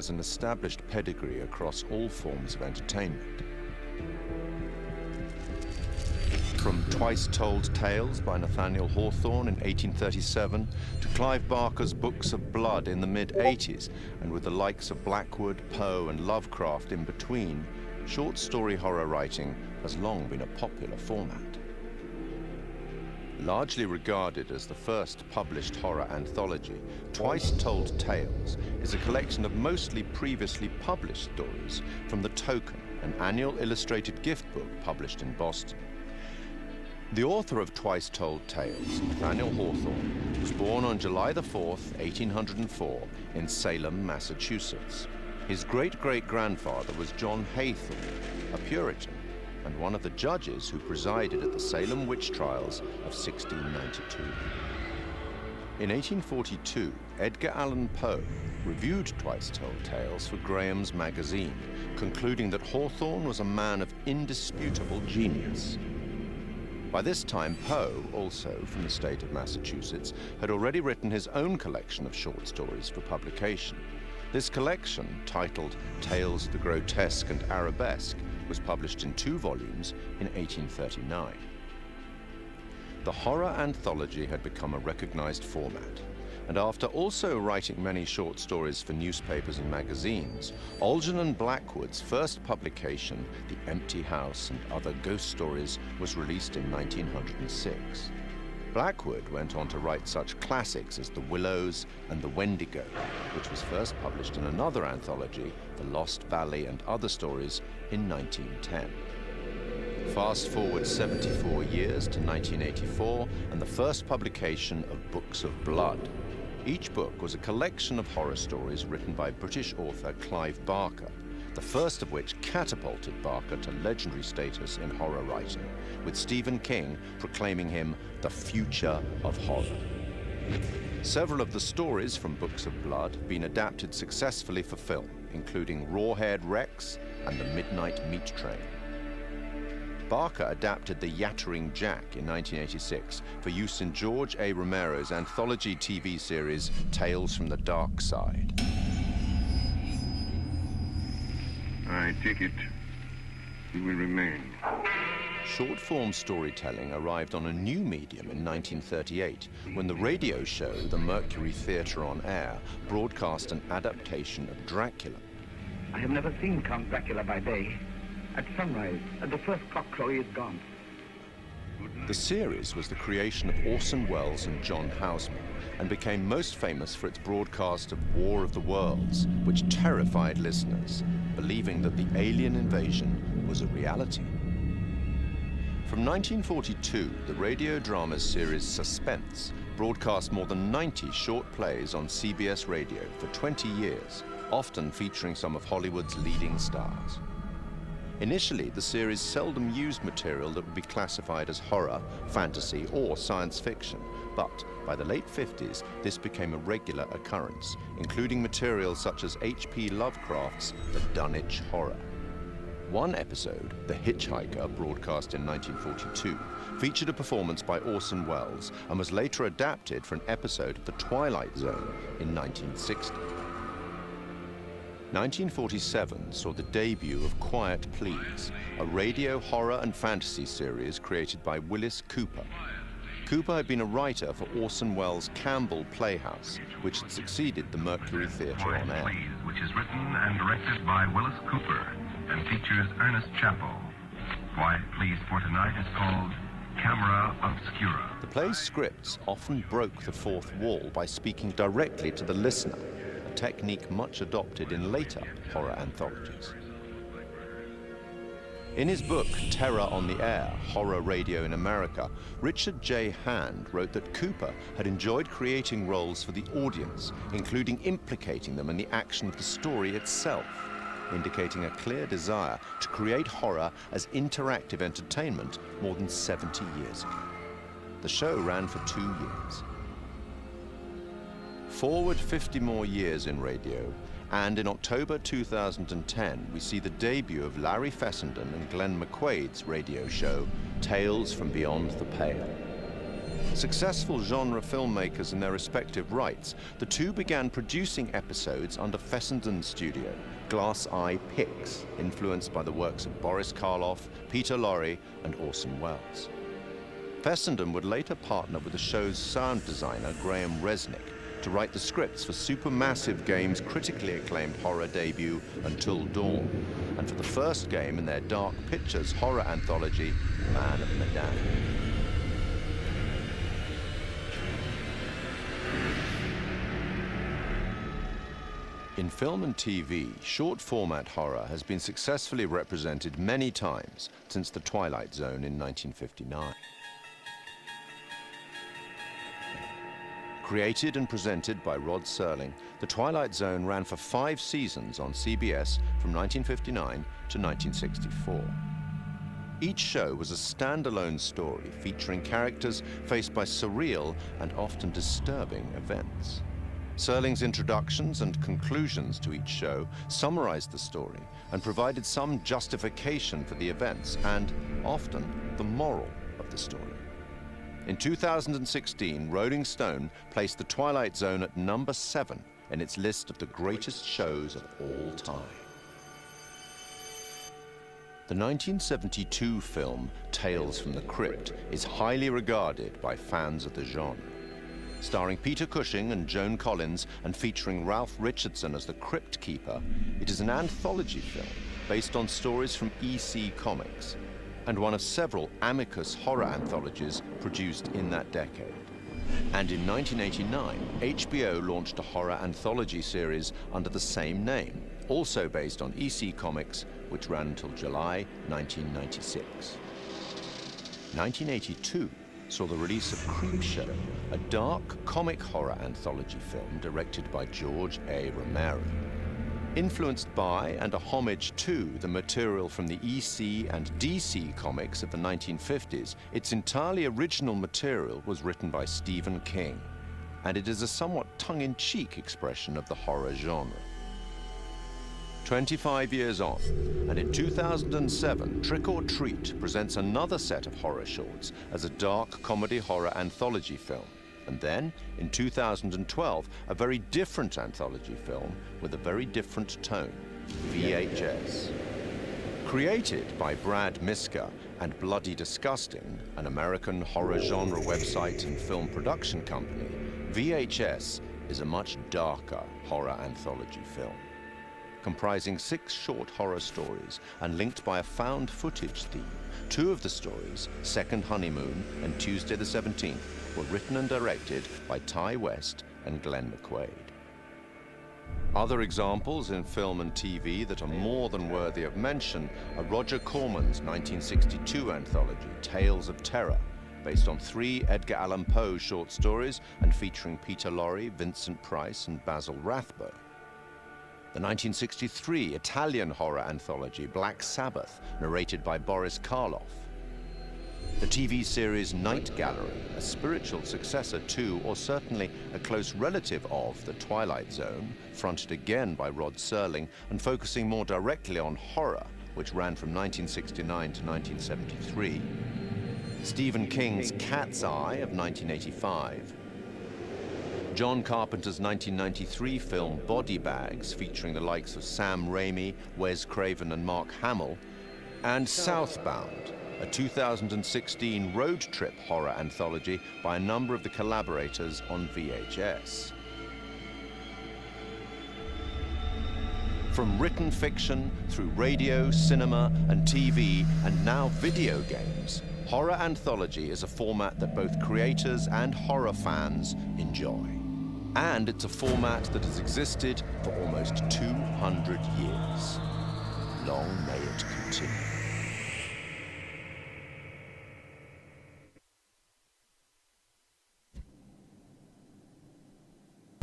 has an established pedigree across all forms of entertainment. From Twice Told Tales by Nathaniel Hawthorne in 1837 to Clive Barker's Books of Blood in the mid-80s, and with the likes of Blackwood, Poe and Lovecraft in between, short story horror writing has long been a popular format. Largely regarded as the first published horror anthology, Twice Told Tales is a collection of mostly previously published stories from The Token, an annual illustrated gift book published in Boston. The author of Twice Told Tales, Nathaniel Hawthorne, was born on July 4th, 1804, in Salem, Massachusetts. His great-great-grandfather was John Haythorne, a Puritan, and one of the judges who presided at the Salem witch trials of 1692. In 1842, Edgar Allan Poe reviewed Twice Told Tales for Graham's magazine, concluding that Hawthorne was a man of indisputable genius. By this time, Poe, also from the state of Massachusetts, had already written his own collection of short stories for publication. This collection, titled Tales of the Grotesque and Arabesque, was published in 2 volumes in 1839. The horror anthology had become a recognized format, and after also writing many short stories for newspapers and magazines, Algernon and Blackwood's first publication, The Empty House and Other Ghost Stories, was released in 1906. Blackwood went on to write such classics as The Willows and The Wendigo, which was first published in another anthology, The Lost Valley and Other Stories, in 1910. Fast forward 74 years to 1984 and the first publication of Books of Blood. Each book was a collection of horror stories written by British author Clive Barker, the first of which catapulted Barker to legendary status in horror writing, with Stephen King proclaiming him the future of horror. Several of the stories from Books of Blood have been adapted successfully for film, including Rawhead Rex and The Midnight Meat Train. Barker adapted The Yattering Jack in 1986 for use in George A. Romero's anthology TV series Tales from the Dark Side. I take it you will remain. Short-form storytelling arrived on a new medium in 1938 when the radio show The Mercury Theatre on Air broadcast an adaptation of Dracula. I have never seen Count Dracula by day. At sunrise, at the first cockcrow, he is gone. The series was the creation of Orson Welles and John Houseman and became most famous for its broadcast of War of the Worlds, which terrified listeners, believing that the alien invasion was a reality. From 1942, the radio drama series Suspense broadcast more than 90 short plays on CBS radio for 20 years, often featuring some of Hollywood's leading stars. Initially, the series seldom used material that would be classified as horror, fantasy, or science fiction, but by the late 50s, this became a regular occurrence, including material such as H.P. Lovecraft's The Dunwich Horror. One episode, The Hitchhiker, broadcast in 1942, featured a performance by Orson Welles and was later adapted for an episode of The Twilight Zone in 1960. 1947 saw the debut of Quiet Please, a radio horror and fantasy series created by Willis Cooper. Cooper had been a writer for Orson Welles' Campbell Playhouse, which had succeeded the Mercury Theatre on Air. Which is written and directed by Willis Cooper and features Ernest Chappell. Quiet Please for tonight is called Camera Obscura. The play's scripts often broke the fourth wall by speaking directly to the listener, a technique much adopted in later horror anthologies. In his book, Terror on the Air, Horror Radio in America, Richard J. Hand wrote that Cooper had enjoyed creating roles for the audience, including implicating them in the action of the story itself, indicating a clear desire to create horror as interactive entertainment more than 70 years ago. The show ran for 2 years. Forward 50 more years in radio, and in October 2010, we see the debut of Larry Fessenden and Glenn McQuaid's radio show, Tales from Beyond the Pale. Successful genre filmmakers in their respective rights, the two began producing episodes under Fessenden Studio, Glass Eye Pix, influenced by the works of Boris Karloff, Peter Lorre, and Orson Welles. Fessenden would later partner with the show's sound designer, Graham Resnick, to write the scripts for Supermassive Games' critically acclaimed horror debut, Until Dawn, and for the first game in their Dark Pictures horror anthology, Man of Medan. In film and TV, short-format horror has been successfully represented many times since The Twilight Zone in 1959. Created and presented by Rod Serling, The Twilight Zone ran for 5 seasons on CBS from 1959 to 1964. Each show was a standalone story featuring characters faced by surreal and often disturbing events. Serling's introductions and conclusions to each show summarized the story and provided some justification for the events and, often, the moral of the story. In 2016, Rolling Stone placed The Twilight Zone at number 7 in its list of the greatest shows of all time. The 1972 film Tales from the Crypt is highly regarded by fans of the genre. Starring Peter Cushing and Joan Collins and featuring Ralph Richardson as the Crypt Keeper, it is an anthology film based on stories from EC Comics, and one of several Amicus horror anthologies produced in that decade. And in 1989, HBO launched a horror anthology series under the same name, also based on EC Comics, which ran until July 1996. 1982 saw the release of Creepshow, a dark comic horror anthology film directed by George A. Romero. Influenced by and a homage to the material from the EC and DC comics of the 1950s, its entirely original material was written by Stephen King, and it is a somewhat tongue-in-cheek expression of the horror genre. 25 years on, and in 2007, Trick or Treat presents another set of horror shorts as a dark comedy horror anthology film. And then, in 2012, a very different anthology film with a very different tone, VHS. Created by Brad Miska and Bloody Disgusting, an American horror genre website and film production company, VHS is a much darker horror anthology film. Comprising 6 short horror stories and linked by a found footage theme, 2 of the stories, Second Honeymoon and Tuesday the 17th, were written and directed by Ty West and Glenn McQuaid. Other examples in film and TV that are more than worthy of mention are Roger Corman's 1962 anthology, Tales of Terror, based on 3 Edgar Allan Poe short stories and featuring Peter Lorre, Vincent Price, and Basil Rathbone. The 1963 Italian horror anthology, Black Sabbath, narrated by Boris Karloff. The TV series Night Gallery, a spiritual successor to, or certainly a close relative of, The Twilight Zone, fronted again by Rod Serling and focusing more directly on horror, which ran from 1969 to 1973. Stephen King's Cat's Eye of 1985. John Carpenter's 1993 film Body Bags, featuring the likes of Sam Raimi, Wes Craven, and Mark Hamill. And Southbound, a 2016 road trip horror anthology by a number of the collaborators on VHS. From written fiction through radio, cinema, and TV, and now video games, horror anthology is a format that both creators and horror fans enjoy. And it's a format that has existed for almost 200 years. Long may it continue.